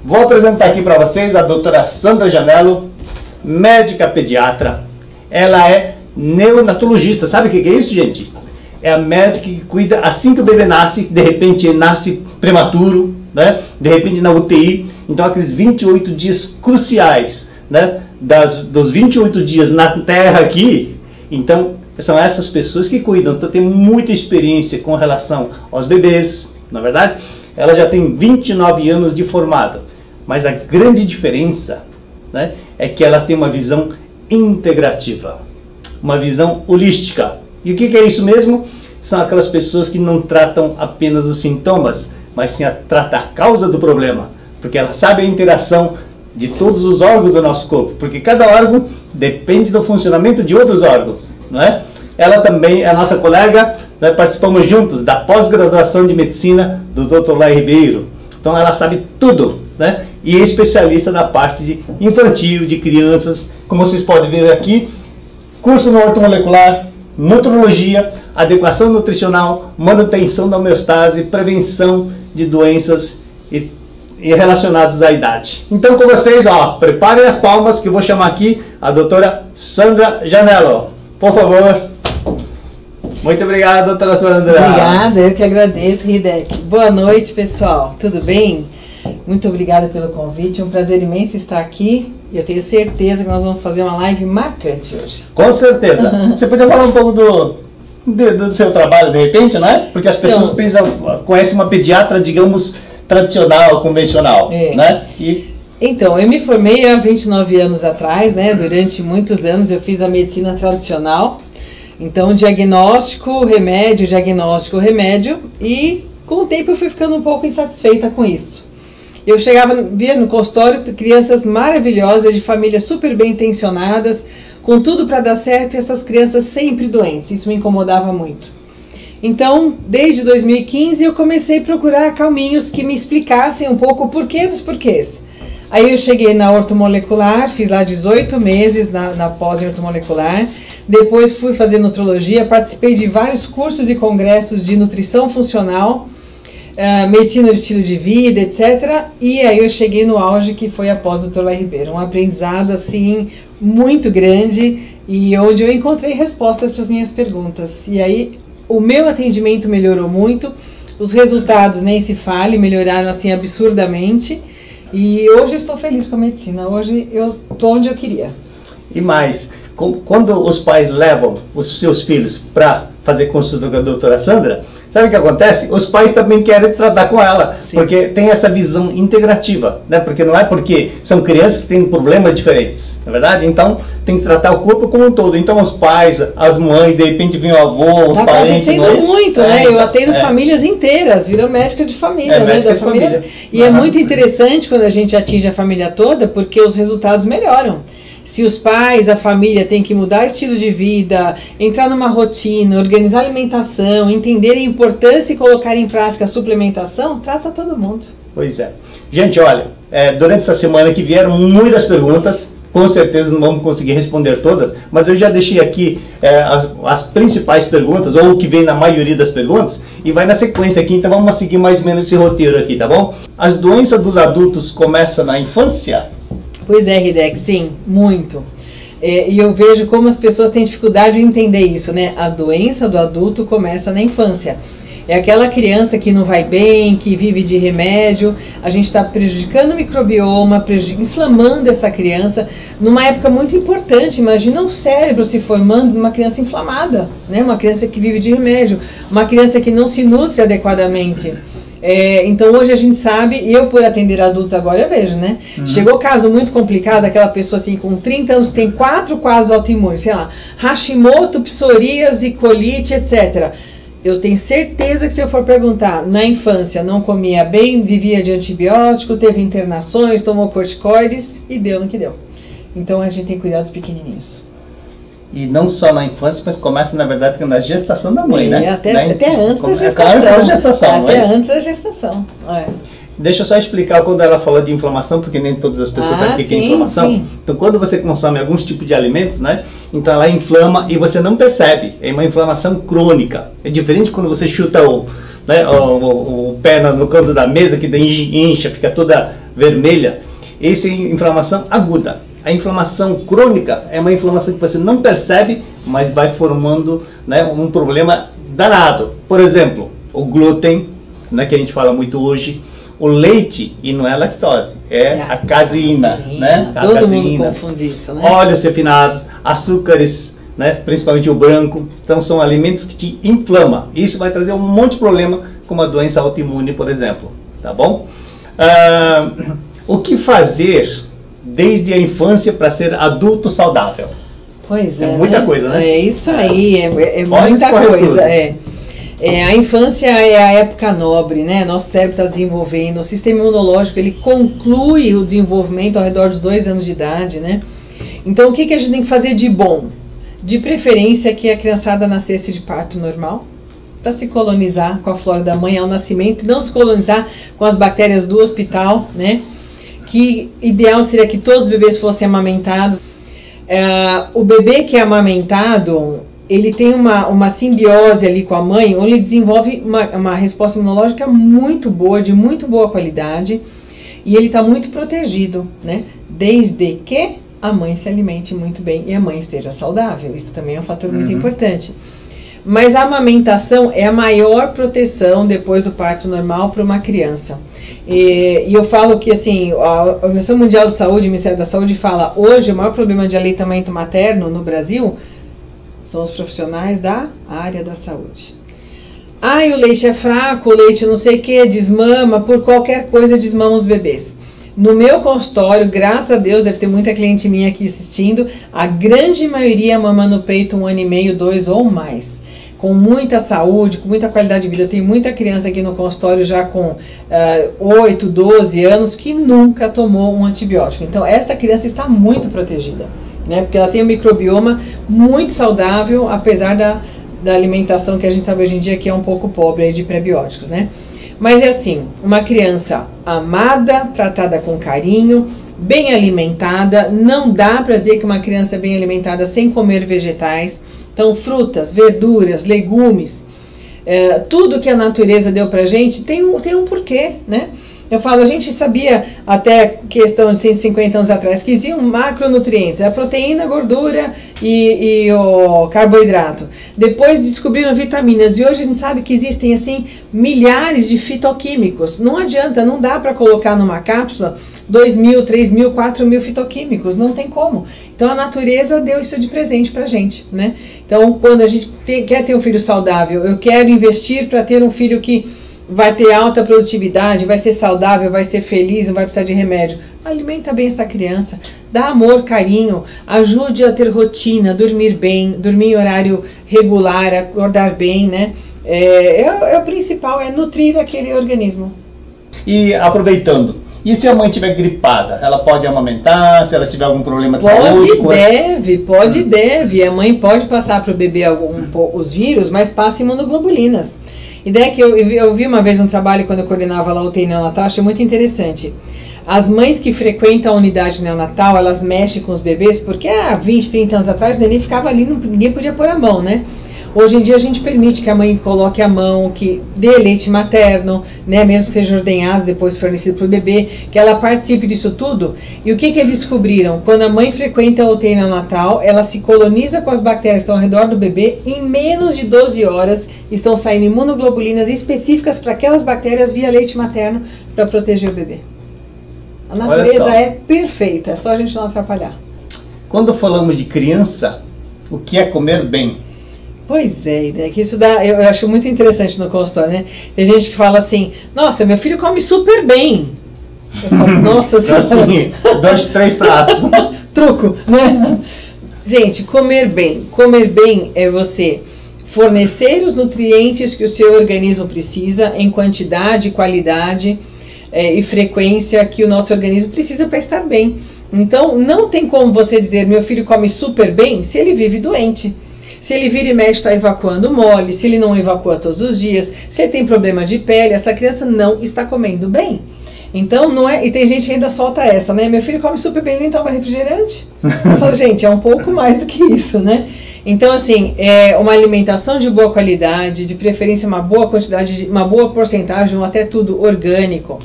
Vou apresentar aqui para vocês a doutora Sandra Janello, médica pediatra. Ela é neonatologista. Sabe o que é isso, gente? É a médica que cuida assim que o bebê nasce, de repente ele nasce prematuro, né? De repente na UTI. Então aqueles 28 dias cruciais, né? Dos 28 dias na Terra aqui, então são essas pessoas que cuidam. Então tem muita experiência com relação aos bebês, na verdade. Ela já tem 29 anos de formado, mas a grande diferença, né, é que ela tem uma visão integrativa, uma visão holística. E o que é isso mesmo? São aquelas pessoas que não tratam apenas os sintomas, mas sim tratam a causa do problema, porque ela sabe a interação de todos os órgãos do nosso corpo, porque cada órgão depende do funcionamento de outros órgãos, não é? Ela também é nossa colega, nós participamos juntos da pós-graduação de medicina do Dr. Lai Ribeiro. Então ela sabe tudo, né? E é especialista na parte de infantil, de crianças, como vocês podem ver aqui, curso no ortomolecular, nutrologia, adequação nutricional, manutenção da homeostase, prevenção de doenças e relacionados à idade. Então com vocês, ó, preparem as palmas que eu vou chamar aqui a doutora Sandra Janello. Por favor. Muito obrigado, doutora Sandra. Obrigada, eu que agradeço, Hideki. Boa noite, pessoal. Tudo bem? Muito obrigada pelo convite. É um prazer imenso estar aqui. E eu tenho certeza que nós vamos fazer uma live marcante hoje. Com certeza. Você podia falar um pouco do seu trabalho, de repente, né? Porque as pessoas conhecem uma pediatra, digamos, tradicional, convencional, né? Então, eu me formei há 29 anos atrás, né? Durante muitos anos eu fiz a medicina tradicional. Então, diagnóstico, remédio, e com o tempo eu fui ficando um pouco insatisfeita com isso. Eu via no consultório crianças maravilhosas, de famílias super bem intencionadas, com tudo para dar certo, e essas crianças sempre doentes. Isso me incomodava muito. Então, desde 2015, eu comecei a procurar caminhos que me explicassem um pouco o porquê dos porquês. Aí eu cheguei na ortomolecular, fiz lá 18 meses na pós em ortomolecular. Depois fui fazer nutrologia, participei de vários cursos e congressos de nutrição funcional, medicina do estilo de vida, etc. E aí eu cheguei no auge, que foi a pós Dr. Lai Ribeiro. Um aprendizado, assim, muito grande, e onde eu encontrei respostas para as minhas perguntas. E aí o meu atendimento melhorou muito, os resultados, nem se fale, melhoraram assim absurdamente. E hoje eu estou feliz com a medicina, hoje eu estou onde eu queria. E mais, quando os pais levam os seus filhos para fazer consulta com a doutora Sandra, sabe o que acontece? Os pais também querem tratar com ela, sim, porque tem essa visão integrativa, né? Porque não é porque são crianças que têm problemas diferentes, não é verdade? Então tem que tratar o corpo como um todo. Então os pais, as mães, de repente vem o avô, os parentes... Está acontecendo muito, né? Eu atendo famílias inteiras, vira médica de família, né? Da família. E é muito interessante quando a gente atinge a família toda, porque os resultados melhoram. Se os pais, a família tem que mudar o estilo de vida, entrar numa rotina, organizar a alimentação, entender a importância e colocar em prática a suplementação, trata todo mundo. Pois é. Gente, olha, durante essa semana que vieram muitas perguntas, com certeza não vamos conseguir responder todas, mas eu já deixei aqui as principais perguntas, ou o que vem na maioria das perguntas, e vai na sequência aqui, então vamos seguir mais ou menos esse roteiro aqui, tá bom? As doenças dos adultos começam na infância? Pois é, Hideki, sim, muito. E eu vejo como as pessoas têm dificuldade de entender isso, né? A doença do adulto começa na infância. É aquela criança que não vai bem, que vive de remédio, a gente está prejudicando o microbioma, inflamando essa criança, numa época muito importante. Imagina o cérebro se formando numa criança inflamada, né? Uma criança que vive de remédio, uma criança que não se nutre adequadamente. Então hoje a gente sabe, e eu por atender adultos agora eu vejo, né? Chegou caso muito complicado, aquela pessoa assim com 30 anos tem 4 quadros autoimunes, sei lá, Hashimoto, psoríase, colite, etc. Eu tenho certeza que se eu for perguntar, na infância não comia bem, vivia de antibiótico, teve internações, tomou corticoides e deu no que deu. Então a gente tem que cuidar dos pequenininhos. E não só na infância, mas começa, na verdade, na gestação da mãe, né? Até antes da gestação. Antes da gestação, até antes da gestação. Deixa eu só explicar quando ela falou de inflamação, porque nem todas as pessoas sabem o que é inflamação. Sim. Então, quando você consome alguns tipos de alimentos, né? Então ela inflama e você não percebe. É uma inflamação crônica. É diferente quando você chuta né, o pé no canto da mesa que incha, fica toda vermelha. Essa é inflamação aguda. A inflamação crônica é uma inflamação que você não percebe, mas vai formando, né, um problema danado. Por exemplo, o glúten, né, que a gente fala muito hoje, o leite, e não é a lactose, é a caseína, né? Todo mundo confunde isso, né? Óleos refinados, açúcares, né, principalmente o branco, então são alimentos que te inflamam. Isso vai trazer um monte de problema, como a doença autoimune, por exemplo, tá bom? O que fazer desde a infância para ser adulto saudável? Pois é, muita coisa, né? É isso aí, é muita coisa. A infância é a época nobre, né? Nosso cérebro está desenvolvendo, o sistema imunológico ele conclui o desenvolvimento ao redor dos 2 anos de idade, né? Então o que a gente tem que fazer de bom? De preferência que a criançada nascesse de parto normal, para se colonizar com a flora da mãe ao nascimento, não se colonizar com as bactérias do hospital, né? Que ideal seria que todos os bebês fossem amamentados. O bebê que é amamentado, ele tem uma simbiose ali com a mãe, onde ele desenvolve uma resposta imunológica muito boa, de muito boa qualidade, e ele está muito protegido, né? Desde que a mãe se alimente muito bem e a mãe esteja saudável. Isso também é um fator muito importante. Mas a amamentação é a maior proteção depois do parto normal para uma criança. E eu falo que assim, a Organização Mundial de Saúde, o Ministério da Saúde fala, hoje o maior problema de aleitamento materno no Brasil são os profissionais da área da saúde. O leite é fraco, o leite não sei o que, desmama, por qualquer coisa desmama os bebês. No meu consultório, graças a Deus, deve ter muita cliente minha aqui assistindo, a grande maioria mama no peito 1 ano e meio, 2 ou mais. Com muita saúde, com muita qualidade de vida. Eu tenho muita criança aqui no consultório já com 8, 12 anos que nunca tomou um antibiótico. Então, essa criança está muito protegida, né? Porque ela tem um microbioma muito saudável, apesar da alimentação que a gente sabe hoje em dia que é um pouco pobre aí de prebióticos, né? Mas é assim, uma criança amada, tratada com carinho, bem alimentada. Não dá para dizer que uma criança é bem alimentada sem comer vegetais. Então, frutas, verduras, legumes, tudo que a natureza deu pra gente tem um porquê, né? Eu falo, a gente sabia até questão de 150 anos atrás que existiam macronutrientes, a proteína, a gordura e o carboidrato. Depois descobriram vitaminas e hoje a gente sabe que existem assim milhares de fitoquímicos. Não adianta, não dá para colocar numa cápsula 2.000, 3.000, 4.000 fitoquímicos, não tem como. Então a natureza deu isso de presente pra gente, né? Então quando a gente quer ter um filho saudável, eu quero investir para ter um filho que vai ter alta produtividade, vai ser saudável, vai ser feliz, não vai precisar de remédio. Alimenta bem essa criança, dá amor, carinho, ajude a ter rotina, dormir bem, dormir em horário regular, acordar bem, né? O principal é nutrir aquele organismo. E aproveitando, e se a mãe estiver gripada, ela pode amamentar, se ela tiver algum problema de saúde? Deve. A mãe pode passar para o bebê os vírus, mas passa imunoglobulinas. Ideia que eu vi uma vez um trabalho quando eu coordenava lá o UTI neonatal, achei muito interessante. As mães que frequentam a unidade neonatal, elas mexem com os bebês, porque há 20, 30 anos atrás o neném ficava ali, ninguém podia pôr a mão, né? Hoje em dia a gente permite que a mãe coloque a mão, que dê leite materno, né, mesmo que seja ordenhado, depois fornecido para o bebê, que ela participe disso tudo. E o que eles descobriram? Quando a mãe frequenta a UTI neonatal, ela se coloniza com as bactérias que estão ao redor do bebê, em menos de 12 horas estão saindo imunoglobulinas específicas para aquelas bactérias via leite materno para proteger o bebê. A natureza é perfeita, é só a gente não atrapalhar. Quando falamos de criança, o que é comer bem? Pois é, né? Que isso dá, eu acho muito interessante no consultório, né? Tem gente que fala assim, nossa, meu filho come super bem. Eu falo, nossa senhora. Assim, 2, 3 pratos. Truco, né? Gente, comer bem. Comer bem é você fornecer os nutrientes que o seu organismo precisa em quantidade, qualidade e frequência que o nosso organismo precisa para estar bem. Então, não tem como você dizer, meu filho come super bem, se ele vive doente. Se ele vira e mexe, está evacuando mole, se ele não evacua todos os dias, se ele tem problema de pele, essa criança não está comendo bem. Então, não é... E tem gente que ainda solta essa, né? Meu filho come super bem, ele não toma refrigerante? Eu falo, gente, é um pouco mais do que isso, né? Então, assim, é uma alimentação de boa qualidade, de preferência uma boa quantidade, uma boa porcentagem, ou até tudo orgânico.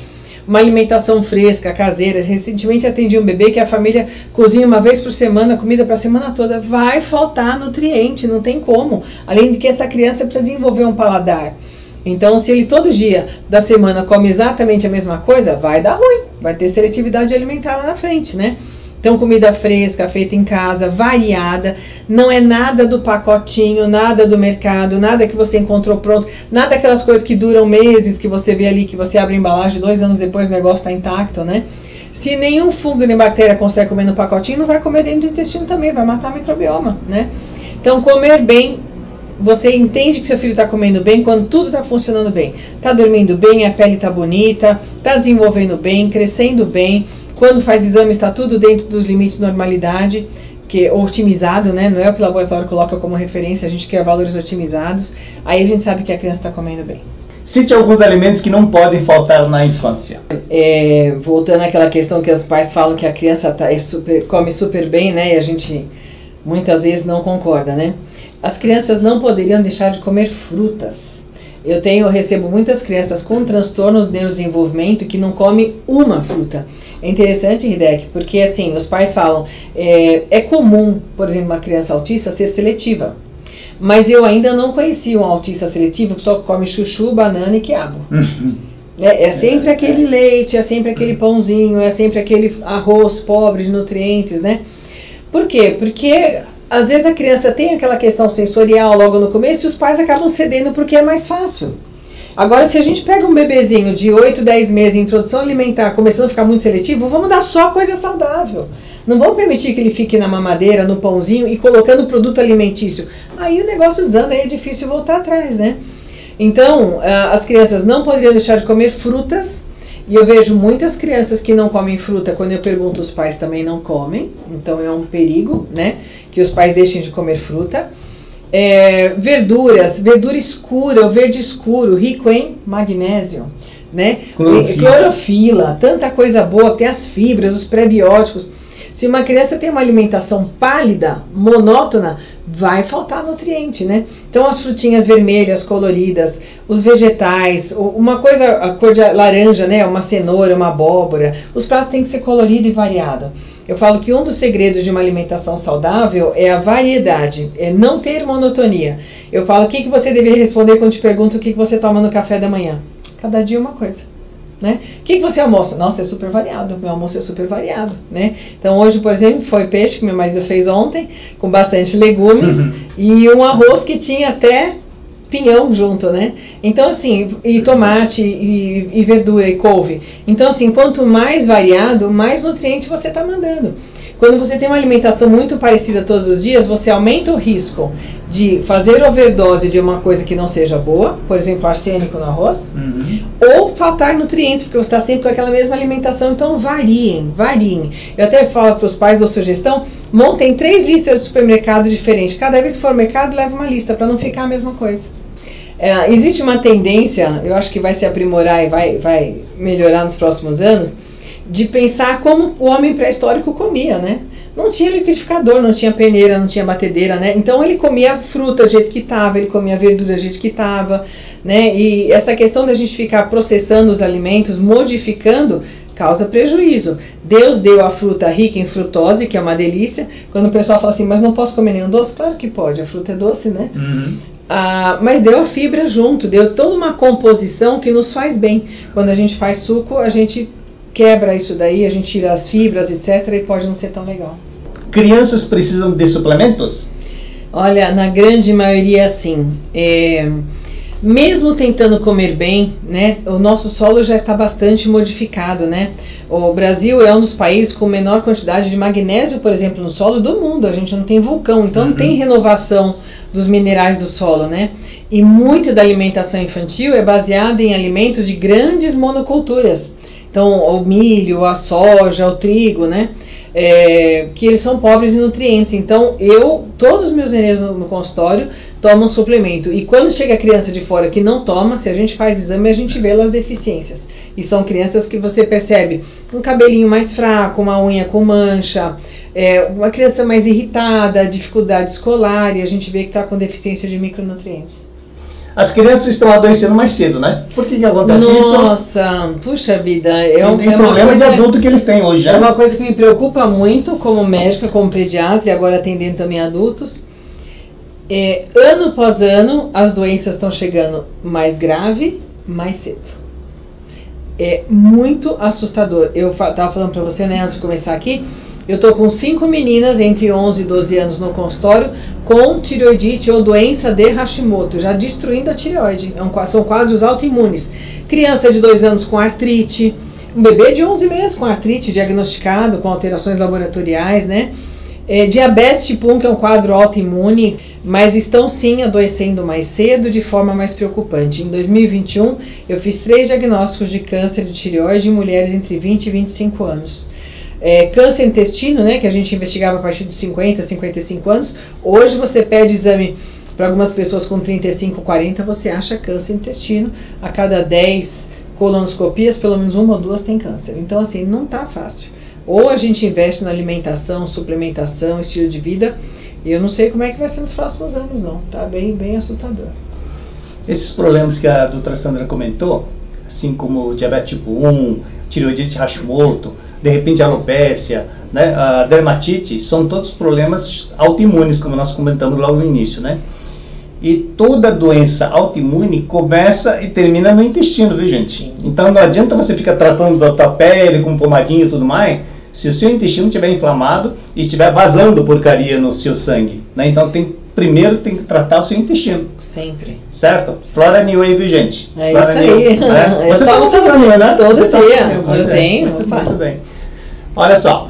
Uma alimentação fresca, caseira. Recentemente atendi um bebê que a família cozinha uma vez por semana, comida para a semana toda. Vai faltar nutriente, não tem como. Além de que essa criança precisa desenvolver um paladar. Então, se ele todo dia da semana come exatamente a mesma coisa, vai dar ruim. Vai ter seletividade alimentar lá na frente, né? Então, comida fresca, feita em casa, variada, não é nada do pacotinho, nada do mercado, nada que você encontrou pronto, nada daquelas coisas que duram meses, que você vê ali, que você abre a embalagem, 2 anos depois o negócio está intacto, né? Se nenhum fungo nem bactéria consegue comer no pacotinho, não vai comer dentro do intestino também, vai matar o microbioma, né? Então, comer bem, você entende que seu filho está comendo bem quando tudo está funcionando bem. Está dormindo bem, a pele está bonita, está desenvolvendo bem, crescendo bem. Quando faz exame está tudo dentro dos limites de normalidade, que é otimizado, né? Não é o que o laboratório coloca como referência, a gente quer valores otimizados. Aí a gente sabe que a criança está comendo bem. Cite alguns alimentos que não podem faltar na infância. Voltando àquela questão que os pais falam que a criança come super bem, né? E a gente muitas vezes não concorda, né? As crianças não poderiam deixar de comer frutas. Eu recebo muitas crianças com transtorno do neurodesenvolvimento que não comem uma fruta. É interessante, Hideki, porque assim, os pais falam, é comum, por exemplo, uma criança autista ser seletiva. Mas eu ainda não conheci um autista seletivo que só come chuchu, banana e quiabo. É sempre aquele leite, é sempre aquele pãozinho, é sempre aquele arroz pobre de nutrientes, né? Por quê? Porque às vezes a criança tem aquela questão sensorial logo no começo e os pais acabam cedendo porque é mais fácil. Agora, se a gente pega um bebezinho de 8, 10 meses em introdução alimentar, começando a ficar muito seletivo, vamos dar só coisa saudável. Não vamos permitir que ele fique na mamadeira, no pãozinho e colocando produto alimentício. Aí o negócio desanda, aí é difícil voltar atrás, né? Então, as crianças não poderiam deixar de comer frutas. E eu vejo muitas crianças que não comem fruta, quando eu pergunto, os pais também não comem. Então é um perigo, né? Que os pais deixem de comer fruta. Verduras, verdura escura, o verde escuro, rico em magnésio, né? Clorofila, tanta coisa boa, tem as fibras, os prebióticos. Se uma criança tem uma alimentação pálida, monótona, vai faltar nutriente, né? Então as frutinhas vermelhas, coloridas, os vegetais, uma coisa, a cor de laranja, né? Uma cenoura, uma abóbora, os pratos têm que ser colorido e variado. Eu falo que um dos segredos de uma alimentação saudável é a variedade, é não ter monotonia. Eu falo, o que você deveria responder quando te pergunto o que você toma no café da manhã? Cada dia uma coisa, né? O que você almoça? Nossa, é super variado, meu almoço é super variado, né? Então hoje, por exemplo, foi peixe que meu marido fez ontem, com bastante legumes, e um arroz que tinha até pinhão junto, né? Então assim, e tomate, e verdura, e couve. Então assim, quanto mais variado, mais nutriente você está mandando. Quando você tem uma alimentação muito parecida todos os dias, você aumenta o risco de fazer overdose de uma coisa que não seja boa, por exemplo, arsênico no arroz, ou faltar nutrientes, porque você está sempre com aquela mesma alimentação. Então variem. Eu até falo para os pais, dou sugestão, montem 3 listas de supermercado diferentes. Cada vez que for ao mercado, leva uma lista, para não ficar a mesma coisa. Existe uma tendência, eu acho que vai se aprimorar e vai melhorar nos próximos anos, de pensar como o homem pré-histórico comia, né? Não tinha liquidificador, não tinha peneira, não tinha batedeira, né? Então ele comia fruta do jeito que estava, ele comia verdura do jeito que estava, né? E essa questão da gente ficar processando os alimentos, modificando, causa prejuízo. Deus deu a fruta rica em frutose, que é uma delícia. Quando o pessoal fala assim, mas não posso comer nenhum doce? Claro que pode, a fruta é doce, né? Mas deu a fibra junto, deu toda uma composição que nos faz bem. Quando a gente faz suco, a gente quebra isso daí, a gente tira as fibras, etc. e pode não ser tão legal. Crianças precisam de suplementos? Olha, na grande maioria sim. Mesmo tentando comer bem, né, o nosso solo já está bastante modificado, né? O Brasil é um dos países com menor quantidade de magnésio, por exemplo, no solo do mundo. A gente não tem vulcão, então não tem renovação dos minerais do solo, né? E muito da alimentação infantil é baseada em alimentos de grandes monoculturas. Então, o milho, a soja, o trigo, né? Que eles são pobres em nutrientes. Então, todos os meus nenéns no consultório tomam suplemento. E quando chega a criança de fora que não toma, se a gente faz exame, a gente vê lá as deficiências. E são crianças que você percebe um cabelinho mais fraco, uma unha com mancha, uma criança mais irritada, dificuldade escolar, e a gente vê que está com deficiência de micronutrientes. As crianças estão adoecendo mais cedo, né? Por que acontece isso? Nossa, puxa vida. Tem problemas de adulto que eles têm hoje, né? É uma coisa que me preocupa muito como médica, como pediatra, e agora atendendo também adultos. Ano após ano, as doenças estão chegando mais grave, mais cedo. É muito assustador. Eu estava falando para você, né, antes de começar aqui, eu estou com 5 meninas entre 11 e 12 anos no consultório com tireoidite ou doença de Hashimoto, já destruindo a tireoide. São quadros autoimunes. Criança de 2 anos com artrite, um bebê de 11 meses com artrite diagnosticado, com alterações laboratoriais, né? Diabetes tipo 1, que é um quadro autoimune, mas estão sim adoecendo mais cedo de forma mais preocupante. Em 2021, eu fiz 3 diagnósticos de câncer de tireoide em mulheres entre 20 e 25 anos. Câncer intestino, né, que a gente investigava a partir de 50, 55 anos, hoje você pede exame para algumas pessoas com 35, 40, você acha câncer intestino, a cada 10 colonoscopias, pelo menos 1 ou 2 tem câncer. Então assim, não está fácil. Ou a gente investe na alimentação, suplementação, estilo de vida, e eu não sei como é que vai ser nos próximos anos não, tá bem, bem assustador. Esses problemas que a doutora Sandra comentou, assim como diabetes tipo 1, tireoidite Hashimoto, de repente a alopécia, né, a dermatite, são todos problemas autoimunes, como nós comentamos logo no início, né? E toda doença autoimune começa e termina no intestino, viu, gente? Sim. Então não adianta você ficar tratando da tua pele com pomadinha e tudo mais, se o seu intestino estiver inflamado e estiver vazando porcaria no seu sangue, né? Então primeiro tem que tratar o seu intestino. Sempre. Certo? Flora New aí, viu, gente? É Flora isso aí. New, né? Você toma Flora New, né? Todo você dia. Eu tenho. Muito bem. Olha só,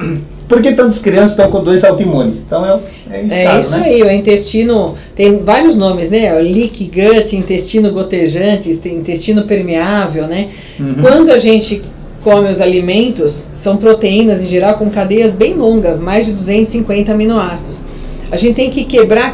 por que tantas crianças estão com doenças autoimunes? Então é isso, né? aí, o intestino tem vários nomes, né? O leaky gut, intestino gotejante, intestino permeável, né? Uhum. Quando a gente come os alimentos, são proteínas em geral com cadeias bem longas, mais de 250 aminoácidos. A gente tem que quebrar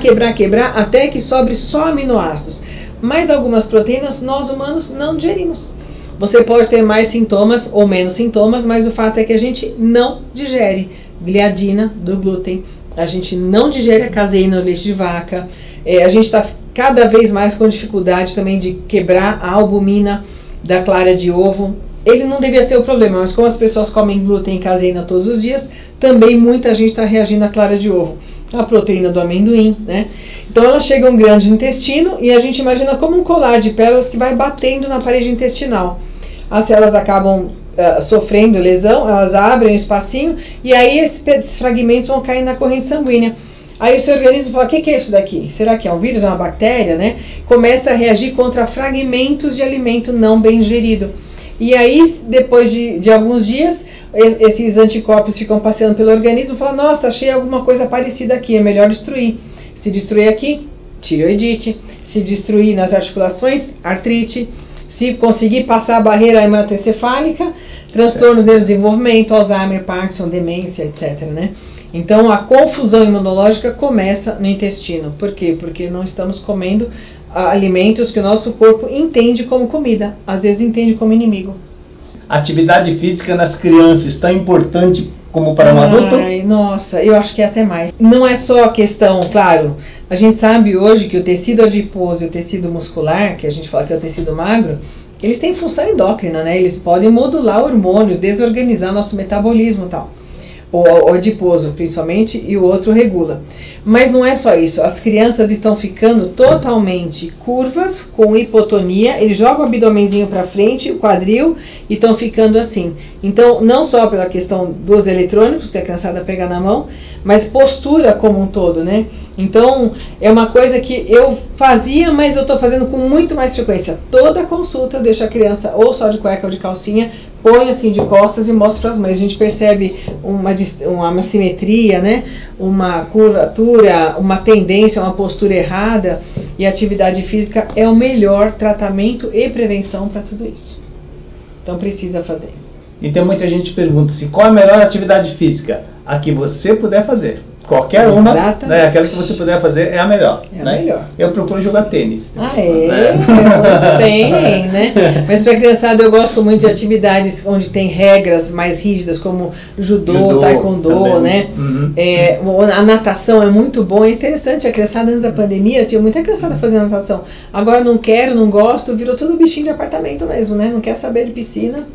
até que sobre só aminoácidos. Mas algumas proteínas nós humanos não digerimos. Você pode ter mais sintomas ou menos sintomas, mas o fato é que a gente não digere gliadina do glúten, a gente não digere a caseína no leite de vaca, a gente está cada vez mais com dificuldade também de quebrar a albumina da clara de ovo. Ele não devia ser o problema, mas como as pessoas comem glúten e caseína todos os dias, também muita gente está reagindo à clara de ovo, a proteína do amendoim, né? Então ela chega a um grande intestino e a gente imagina como um colar de pérolas que vai batendo na parede intestinal. As células acabam sofrendo lesão, elas abrem um espacinho e aí esses fragmentos vão cair na corrente sanguínea. Aí o seu organismo fala, o que é isso daqui? Será que é um vírus, é uma bactéria, né? Começa a reagir contra fragmentos de alimento não bem digerido. E aí, depois de alguns dias, esses anticorpos ficam passeando pelo organismo e falam, nossa, achei alguma coisa parecida aqui, é melhor destruir. Se destruir aqui, tireoidite. Se destruir nas articulações, artrite. Se conseguir passar a barreira hematoencefálica, transtornos de desenvolvimento, Alzheimer, Parkinson, demência, etc. Né? Então, a confusão imunológica começa no intestino. Por quê? Porque não estamos comendo alimentos que o nosso corpo entende como comida, às vezes entende como inimigo. Atividade física nas crianças tão importante como para um adulto? Ai, nossa, eu acho que é até mais. Não é só a questão, claro, a gente sabe hoje que o tecido adiposo e o tecido muscular, que a gente fala que é o tecido magro, eles têm função endócrina, né? Eles podem modular hormônios, desorganizar nosso metabolismo e tal. O adiposo, principalmente, e o outro regula. Mas não é só isso, as crianças estão ficando totalmente curvas, com hipotonia, eles jogam o abdomenzinho para frente, o quadril, e estão ficando assim. Então, não só pela questão dos eletrônicos, que a criançada pega na mão, mas postura como um todo, né? Então, é uma coisa que eu fazia, mas eu estou fazendo com muito mais frequência. Toda consulta eu deixo a criança ou só de cueca ou de calcinha, põe assim de costas e mostra para as mães. A gente percebe uma simetria, né? Uma curvatura, uma tendência, uma postura errada, e a atividade física é o melhor tratamento e prevenção para tudo isso. Então precisa fazer. Então muita gente pergunta assim, qual é a melhor atividade física? A que você puder fazer. Qualquer uma, Exatamente. né, aquela que você puder fazer é a melhor. É né? a melhor. Eu procuro jogar tênis. Muito bem, né? Mas para a criançada eu gosto muito de atividades onde tem regras mais rígidas, como judô, taekwondo, também, né? A natação é muito bom, é interessante. A criançada antes da pandemia, tinha muita criançada fazendo natação. Agora não quero, não gosto, virou tudo bichinho de apartamento mesmo, né? Não quer saber de piscina.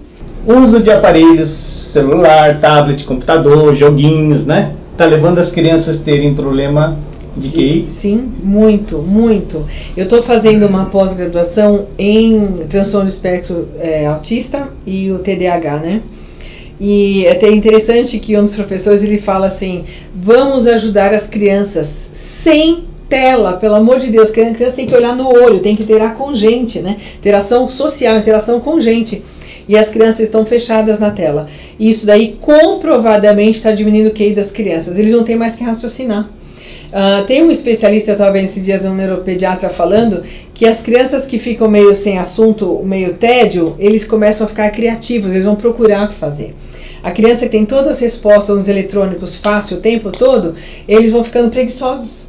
Uso de aparelhos, celular, tablet, computador, joguinhos, né? Tá levando as crianças a terem problema de QI? Sim, muito, muito. Eu estou fazendo uma pós-graduação em transtorno do espectro autista e o TDAH, né? E é até interessante que um dos professores, ele fala assim, vamos ajudar as crianças sem tela, pelo amor de Deus, a criança tem que olhar no olho, tem que interagir com gente, né? Interação social, interação com gente. E as crianças estão fechadas na tela. E isso daí comprovadamente está diminuindo o QI das crianças. Eles não têm mais que raciocinar. Tem um especialista, eu estava vendo esses dias, um neuropediatra falando, que as crianças que ficam meio sem assunto, meio tédio, eles começam a ficar criativos, eles vão procurar o que fazer. A criança que tem todas as respostas nos eletrônicos fácil o tempo todo, eles vão ficando preguiçosos.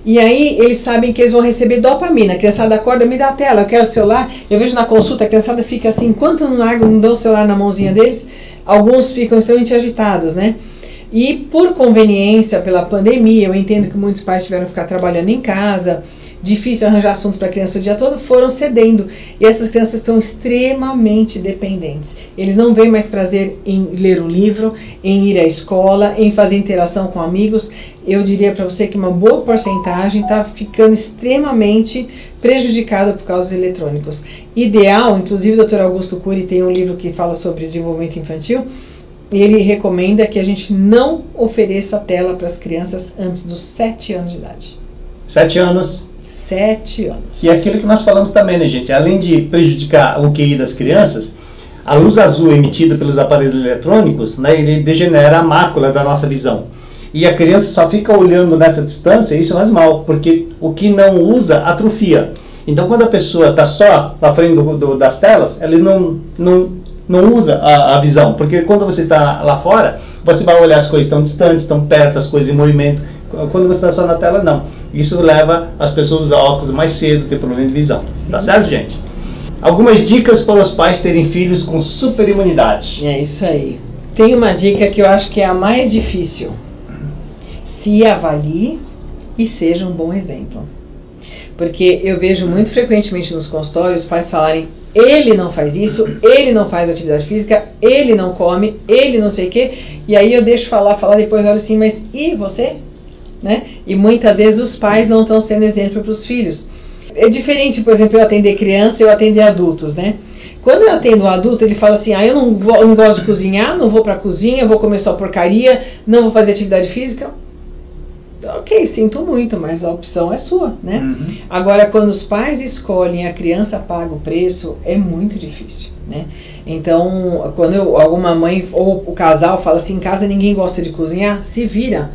E aí eles sabem que eles vão receber dopamina. A criançada acorda, me dá a tela, eu quero o celular. Eu vejo na consulta, a criançada fica assim, enquanto não largam, não dão o celular na mãozinha deles, alguns ficam extremamente agitados, né? E por conveniência, pela pandemia, eu entendo que muitos pais tiveram que ficar trabalhando em casa, difícil arranjar assunto para a criança o dia todo, foram cedendo. E essas crianças estão extremamente dependentes. Eles não veem mais prazer em ler um livro, em ir à escola, em fazer interação com amigos. Eu diria para você que uma boa porcentagem está ficando extremamente prejudicada por causa dos eletrônicos. Ideal, inclusive o Dr. Augusto Cury tem um livro que fala sobre desenvolvimento infantil, e ele recomenda que a gente não ofereça tela para as crianças antes dos 7 anos de idade. 7 anos? 7 anos. E aquilo que nós falamos também, né, gente? Além de prejudicar o QI das crianças, a luz azul emitida pelos aparelhos eletrônicos, né, ele degenera a mácula da nossa visão. E a criança só fica olhando nessa distância, isso faz mal, porque o que não usa atrofia. Então, quando a pessoa está só na frente das telas, ela não usa a visão, porque quando você está lá fora, você vai olhar as coisas tão distantes, tão perto, as coisas em movimento. Quando você está só na tela, não. Isso leva as pessoas a usar óculos mais cedo, ter problema de visão. Sim. Tá certo, gente? Algumas dicas para os pais terem filhos com superimunidade. É isso aí. Tem uma dica que eu acho que é a mais difícil. Se avalie e seja um bom exemplo. Porque eu vejo muito frequentemente nos consultórios os pais falarem: ele não faz isso, ele não faz atividade física, ele não come, ele não sei o quê. E aí eu deixo falar, depois olho assim, mas e você? Né? E muitas vezes os pais não estão sendo exemplo para os filhos. É diferente, por exemplo, eu atender criança e eu atender adultos, né? Quando eu atendo um adulto, ele fala assim: eu não gosto de cozinhar, não vou para a cozinha, vou comer só porcaria, não vou fazer atividade física. Ok, sinto muito, mas a opção é sua, né? Uhum. Agora, quando os pais escolhem, a criança paga o preço, é muito difícil, né? Então, quando alguma mãe ou o casal fala assim: em casa ninguém gosta de cozinhar, se vira,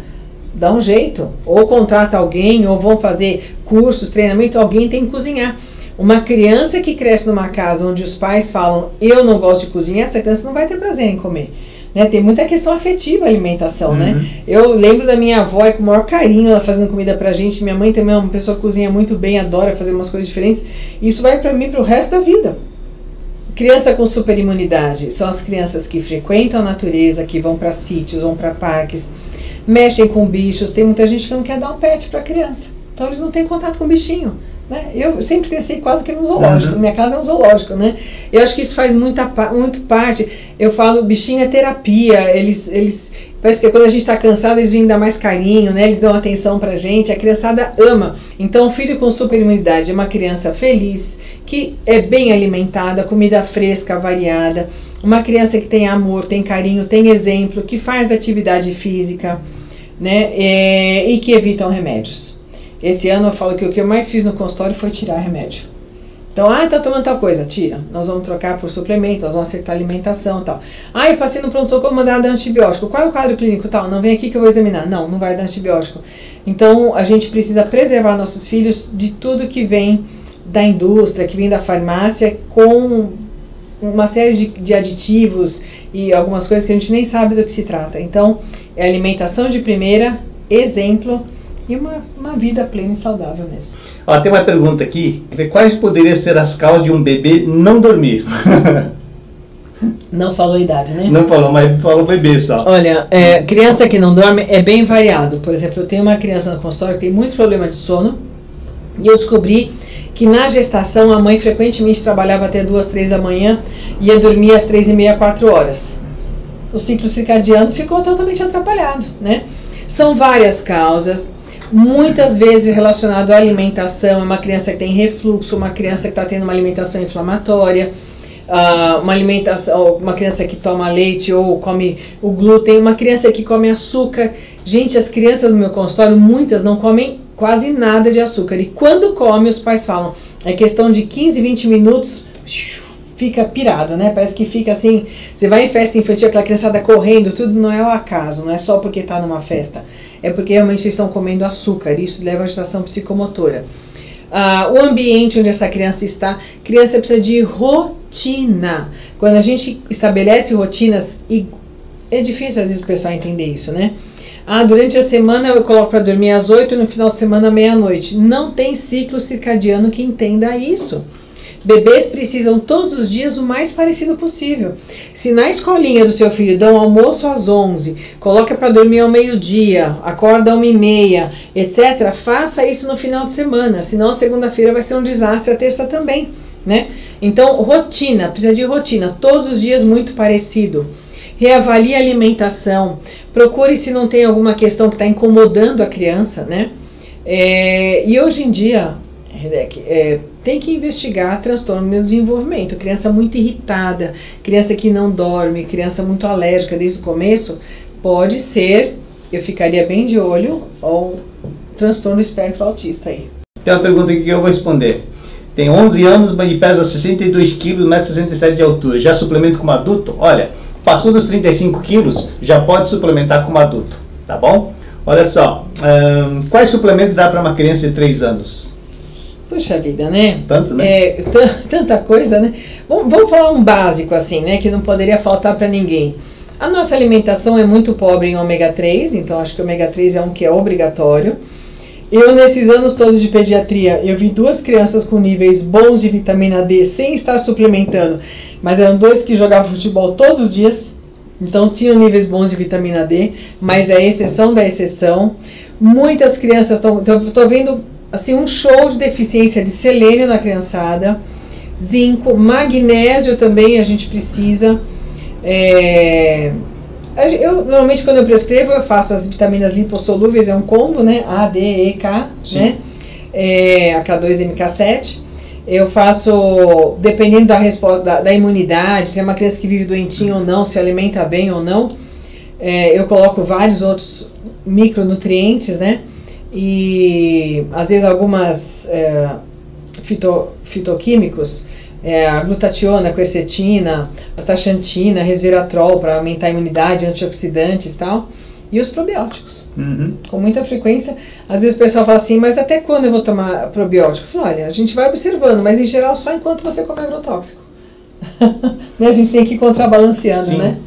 dá um jeito. Ou contrata alguém, ou vão fazer cursos, treinamento, alguém tem que cozinhar. Uma criança que cresce numa casa onde os pais falam: eu não gosto de cozinhar, essa criança não vai ter prazer em comer. Né, tem muita questão afetiva a alimentação, né? Eu lembro da minha avó com o maior carinho, ela fazendo comida pra gente. Minha mãe também é uma pessoa que cozinha muito bem, adora fazer umas coisas diferentes. Isso vai pra mim pro resto da vida. Criança com superimunidade são as crianças que frequentam a natureza, que vão para sítios, vão para parques, mexem com bichos. Tem muita gente que não quer dar um pet pra criança, então eles não têm contato com o bichinho. Né? Eu sempre cresci quase que no zoológico. Minha casa é um zoológico, né? Eu acho que isso faz muito parte. Eu falo, bichinho é terapia. Eles parece que quando a gente está cansado, eles vêm dar mais carinho, né? Eles dão atenção pra gente. A criançada ama. Então, o filho com superimunidade é uma criança feliz, que é bem alimentada, comida fresca, variada. Uma criança que tem amor, tem carinho, tem exemplo, que faz atividade física, né? E que evitam remédios. Esse ano eu falo que o que eu mais fiz no consultório foi tirar remédio. Então, tá tomando tal coisa, tira. Nós vamos trocar por suplemento, nós vamos acertar a alimentação e tal. Eu passei no pronto-socorro, mandar dar antibiótico. Qual é o quadro clínico tal? Não vem aqui que eu vou examinar. Não vai dar antibiótico. Então, a gente precisa preservar nossos filhos de tudo que vem da indústria, que vem da farmácia, com uma série de aditivos e algumas coisas que a gente nem sabe do que se trata. Então, é alimentação de primeira, exemplo e uma vida plena e saudável mesmo. Ó, tem uma pergunta aqui, quais poderiam ser as causas de um bebê não dormir? Não falou idade, né? Não falou, mas falou bebê só. Olha, criança que não dorme é bem variado. Por exemplo, eu tenho uma criança no consultório que tem muito problema de sono e eu descobri que na gestação a mãe frequentemente trabalhava até 2, 3 da manhã e ia dormir às 3h30, 4 horas. O ciclo circadiano ficou totalmente atrapalhado, né? São várias causas, muitas vezes relacionado à alimentação. Uma criança que tem refluxo, uma criança que está tendo uma alimentação inflamatória, uma criança que toma leite ou come o glúten, uma criança que come açúcar. Gente, as crianças no meu consultório, muitas não comem quase nada de açúcar. E quando come, os pais falam, é questão de 15, 20 minutos, fica pirado, né? Parece que fica assim, você vai em festa infantil, aquela criançada correndo, tudo não é o acaso, não é só porque está numa festa. É porque realmente eles estão comendo açúcar, isso leva à agitação psicomotora. O ambiente onde essa criança está, criança precisa de rotina. Quando a gente estabelece rotinas, e é difícil às vezes o pessoal entender isso, né? Durante a semana eu coloco para dormir às 8, no final de semana meia-noite. Não tem ciclo circadiano que entenda isso. Bebês precisam todos os dias o mais parecido possível. Se na escolinha do seu filho dão almoço às 11, coloca para dormir ao meio-dia, acorda às 1h30, etc., faça isso no final de semana, senão a segunda-feira vai ser um desastre, a terça também, né? Então, rotina, precisa de rotina, todos os dias muito parecido. Reavalie a alimentação, procure se não tem alguma questão que está incomodando a criança, né? E hoje em dia, tem que investigar transtorno no desenvolvimento. Criança muito irritada, criança que não dorme, criança muito alérgica desde o começo, pode ser, eu ficaria bem de olho, ou transtorno espectro autista aí. Tem uma pergunta aqui que eu vou responder. Tem 11 anos e pesa 62 quilos, 1,67 m de altura. Já suplemento como adulto? Olha, passou dos 35 quilos, já pode suplementar como adulto, tá bom? Olha só, quais suplementos dá para uma criança de 3 anos? Puxa vida, né? Tanto, né? Tanta coisa, né? Vamos falar um básico assim, né? Que não poderia faltar para ninguém. A nossa alimentação é muito pobre em ômega 3, então acho que o ômega 3 é um que é obrigatório. Eu, nesses anos todos de pediatria, eu vi 2 crianças com níveis bons de vitamina D sem estar suplementando, mas eram 2 que jogavam futebol todos os dias, então tinham níveis bons de vitamina D, mas é a exceção da exceção. Muitas crianças estou vendo assim um show de deficiência de selênio na criançada, zinco, magnésio também a gente precisa. Normalmente quando eu prescrevo eu faço as vitaminas lipossolúveis, é um combo, né? A, D, E, K, né? AK2, MK7. Eu faço, dependendo da resposta, da imunidade, se é uma criança que vive doentinha ou não, se alimenta bem ou não, eu coloco vários outros micronutrientes, né? E às vezes algumas fitoquímicos, a glutationa, quercetina, astaxantina, resveratrol para aumentar a imunidade, antioxidantes e tal, e os probióticos. Com muita frequência, às vezes o pessoal fala assim, mas até quando eu vou tomar probiótico? Eu falo, olha, a gente vai observando, mas em geral só enquanto você come agrotóxico. Né? A gente tem que ir contrabalanceando, sim, né?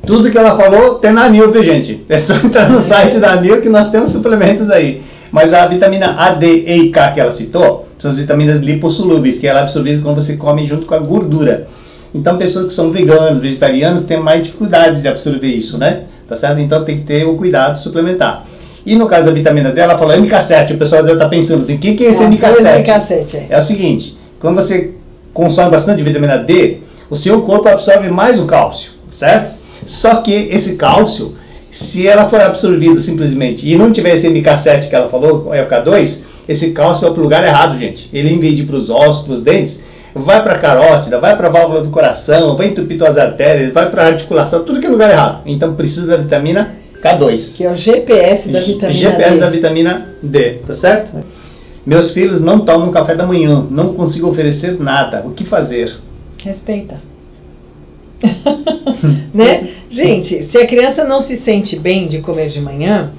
Tudo que ela falou tem na ANIL, viu, gente? É só entrar no site da ANIL que nós temos suplementos aí. Mas a vitamina A, D, E e K que ela citou são as vitaminas lipossolúveis, que ela é absorvida quando você come junto com a gordura. Então, pessoas que são veganos, vegetarianos, têm mais dificuldade de absorver isso, né? Tá certo? Então, tem que ter o cuidado de suplementar. E no caso da vitamina D, ela falou MK7. O pessoal deve estar pensando assim, o que é esse MK7? MK7 é o seguinte, quando você consome bastante vitamina D, o seu corpo absorve mais o cálcio, certo? Só que esse cálcio, se ela for absorvida simplesmente e não tiver esse MK7 que ela falou, é o K2, esse cálcio vai para o lugar errado, gente. Ele, em vez de ir para os ossos, para os dentes, vai para a carótida, vai para a válvula do coração, vai entupir as artérias, vai para a articulação, tudo que é lugar errado. Então precisa da vitamina K2. Que é o GPS da vitamina D. GPS da vitamina D, tá certo? Meus filhos não tomam café da manhã, não consigo oferecer nada. O que fazer? Respeita. Né? Gente, se a criança não se sente bem de comer de manhã,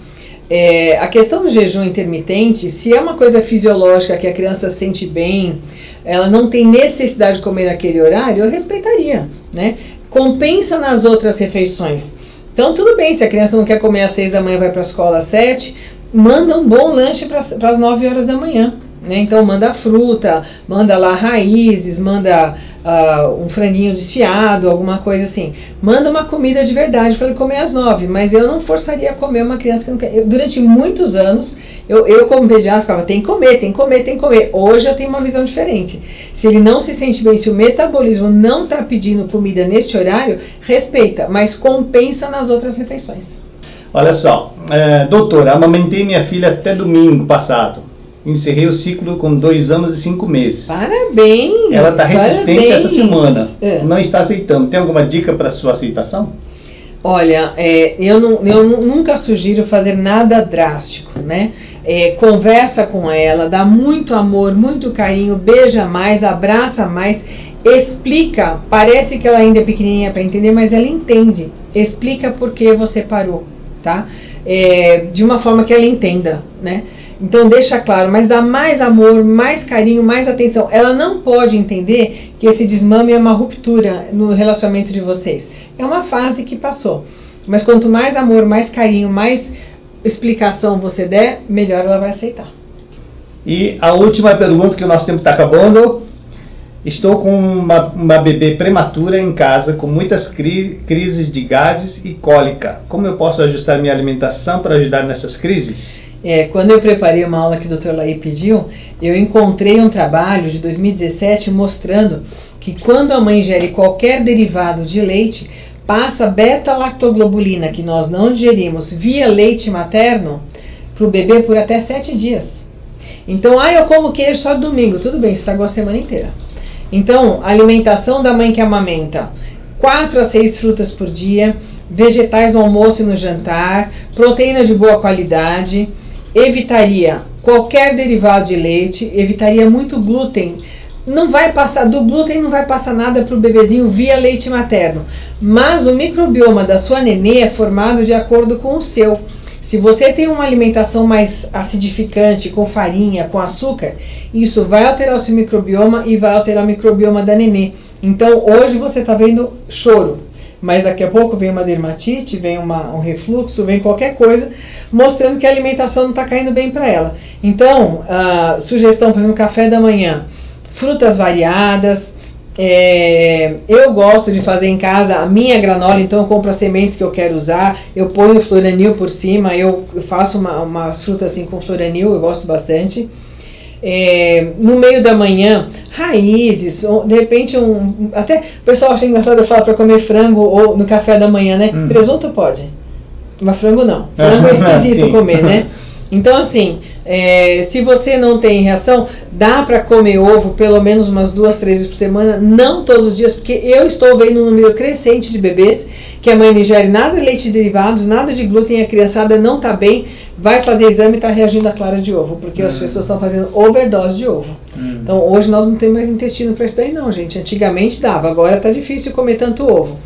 a questão do jejum intermitente, se é uma coisa fisiológica que a criança se sente bem, ela não tem necessidade de comer naquele horário, eu respeitaria, né? Compensa nas outras refeições. Então tudo bem, se a criança não quer comer às 6 da manhã, vai para a escola às 7, manda um bom lanche para as 9 horas da manhã. Né? Então manda fruta, manda lá raízes, manda um franguinho desfiado, alguma coisa assim. Manda uma comida de verdade para ele comer às 9, mas eu não forçaria a comer uma criança que não quer. Durante muitos anos, eu como pediatra ficava, tem que comer, tem que comer, tem que comer. Hoje eu tenho uma visão diferente. Se ele não se sente bem, se o metabolismo não está pedindo comida neste horário, respeita, mas compensa nas outras refeições. Olha só, doutora, amamentei minha filha até domingo passado. Encerrei o ciclo com 2 anos e 5 meses. Parabéns! Ela está resistente parabéns. essa semana. Não está aceitando. Tem alguma dica para sua aceitação? Olha, eu nunca sugiro fazer nada drástico, né? Conversa com ela, dá muito amor, muito carinho, beija mais, abraça mais, explica. Parece que ela ainda é pequenininha para entender, mas ela entende. Explica por que você parou, tá? De uma forma que ela entenda, né? Então deixa claro, mas dá mais amor, mais carinho, mais atenção. Ela não pode entender que esse desmame é uma ruptura no relacionamento de vocês. É uma fase que passou. Mas quanto mais amor, mais carinho, mais explicação você der, melhor ela vai aceitar. E a última pergunta, que o nosso tempo está acabando. Estou com uma bebê prematura em casa, com muitas crises de gases e cólica. Como eu posso ajustar minha alimentação para ajudar nessas crises? Quando eu preparei uma aula que o Dr. Laí pediu, eu encontrei um trabalho de 2017 mostrando que quando a mãe ingere qualquer derivado de leite, passa beta-lactoglobulina, que nós não digerimos, via leite materno, para o bebê por até 7 dias. Então, eu como queijo só domingo. Tudo bem, estragou a semana inteira. Então, a alimentação da mãe que amamenta, 4 a 6 frutas por dia, vegetais no almoço e no jantar, proteína de boa qualidade, evitaria qualquer derivado de leite, evitaria muito glúten. Não vai passar, do glúten não vai passar nada para o bebezinho via leite materno, mas o microbioma da sua nenê é formado de acordo com o seu. Se você tem uma alimentação mais acidificante, com farinha, com açúcar, isso vai alterar o seu microbioma e vai alterar o microbioma da nenê. Então hoje você está vendo choro, mas daqui a pouco vem uma dermatite, vem um refluxo, vem qualquer coisa, mostrando que a alimentação não está caindo bem para ela. Então, sugestão para no café da manhã, frutas variadas. Eu gosto de fazer em casa a minha granola, então eu compro as sementes que eu quero usar, eu ponho floranil por cima, eu faço umas frutas assim com floranil, eu gosto bastante. No meio da manhã, raízes, de repente até o pessoal acha engraçado eu falar para comer frango ou no café da manhã, né? Presunto pode, mas frango não. Frango é esquisito comer, né? Então assim, se você não tem reação, dá para comer ovo pelo menos umas 2, 3 vezes por semana, não todos os dias, porque eu estou vendo um número crescente de bebês que a mãe não ingere nada de leite de derivados, nada de glúten, a criançada não está bem, vai fazer exame e está reagindo à clara de ovo, porque as pessoas estão fazendo overdose de ovo. Então hoje nós não temos mais intestino para isso daí não, gente. Antigamente dava, agora está difícil comer tanto ovo.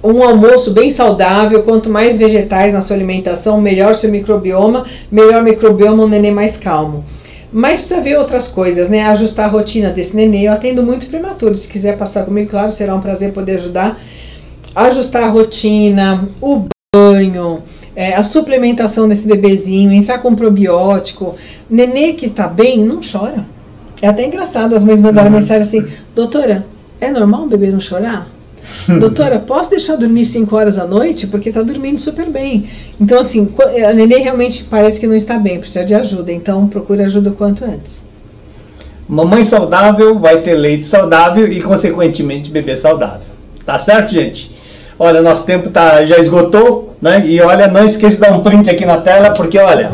Um almoço bem saudável, quanto mais vegetais na sua alimentação, melhor seu microbioma, um nenê mais calmo. Mas precisa ver outras coisas, né? Ajustar a rotina desse nenê. Eu atendo muito prematuro, se quiser passar comigo, claro, será um prazer poder ajudar. Ajustar a rotina, o banho, a suplementação desse bebezinho, entrar com probiótico. Nenê que está bem, não chora. É até engraçado, as mães mandaram mensagem assim, doutora, é normal um bebê não chorar? Doutora, posso deixar dormir 5 horas à noite? Porque está dormindo super bem. Então assim, a neném realmente parece que não está bem, precisa de ajuda. Então procure ajuda o quanto antes. Mamãe saudável vai ter leite saudável e consequentemente bebê saudável. Tá certo, gente? Olha, nosso tempo já esgotou, né? E olha, não esqueça de dar um print aqui na tela, porque olha,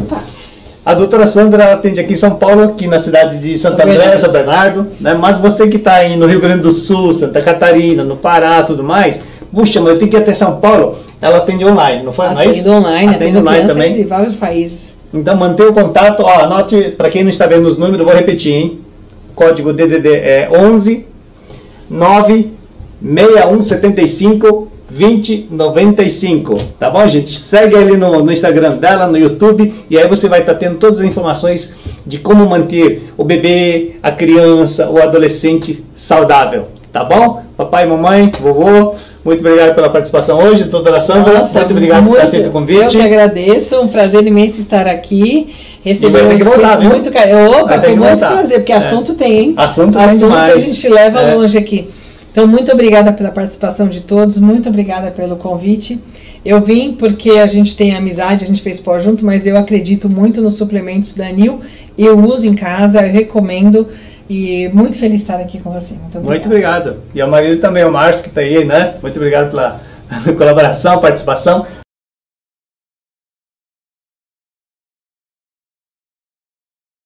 a doutora Sandra atende aqui em São Paulo, aqui na cidade de Santo André, São Bernardo, né? Mas você que está aí no Rio Grande do Sul, Santa Catarina, no Pará, tudo mais, puxa, mas eu tenho que ir até São Paulo, ela atende online, não foi? Atende online, atende online também. De vários países. Então mantenha o contato, anote, para quem não está vendo os números, eu vou repetir, hein? Código DDD é 11 9 6175 2095, tá bom, gente? Segue ali no Instagram dela, no YouTube, e aí você vai estar tendo todas as informações de como manter o bebê, a criança, o adolescente saudável, tá bom? Papai, mamãe, vovô, Muito obrigado pela participação hoje, doutora Sandra. Nossa, muito obrigado por ter aceito o convite. Eu que agradeço, um prazer imenso estar aqui. Receber vai ter que voltar, viu? muito carinho. Opa, com muito voltar. prazer, porque assunto tem, hein? Assunto tem demais. A gente leva longe aqui. Então, muito obrigada pela participação de todos, muito obrigada pelo convite. Eu vim porque a gente tem amizade, a gente fez pós junto, mas eu acredito muito nos suplementos da Nil. Eu uso em casa, eu recomendo. E muito feliz de estar aqui com você. Muito obrigado. E ao marido também, o Márcio, que está aí, né? Muito obrigado pela colaboração, participação.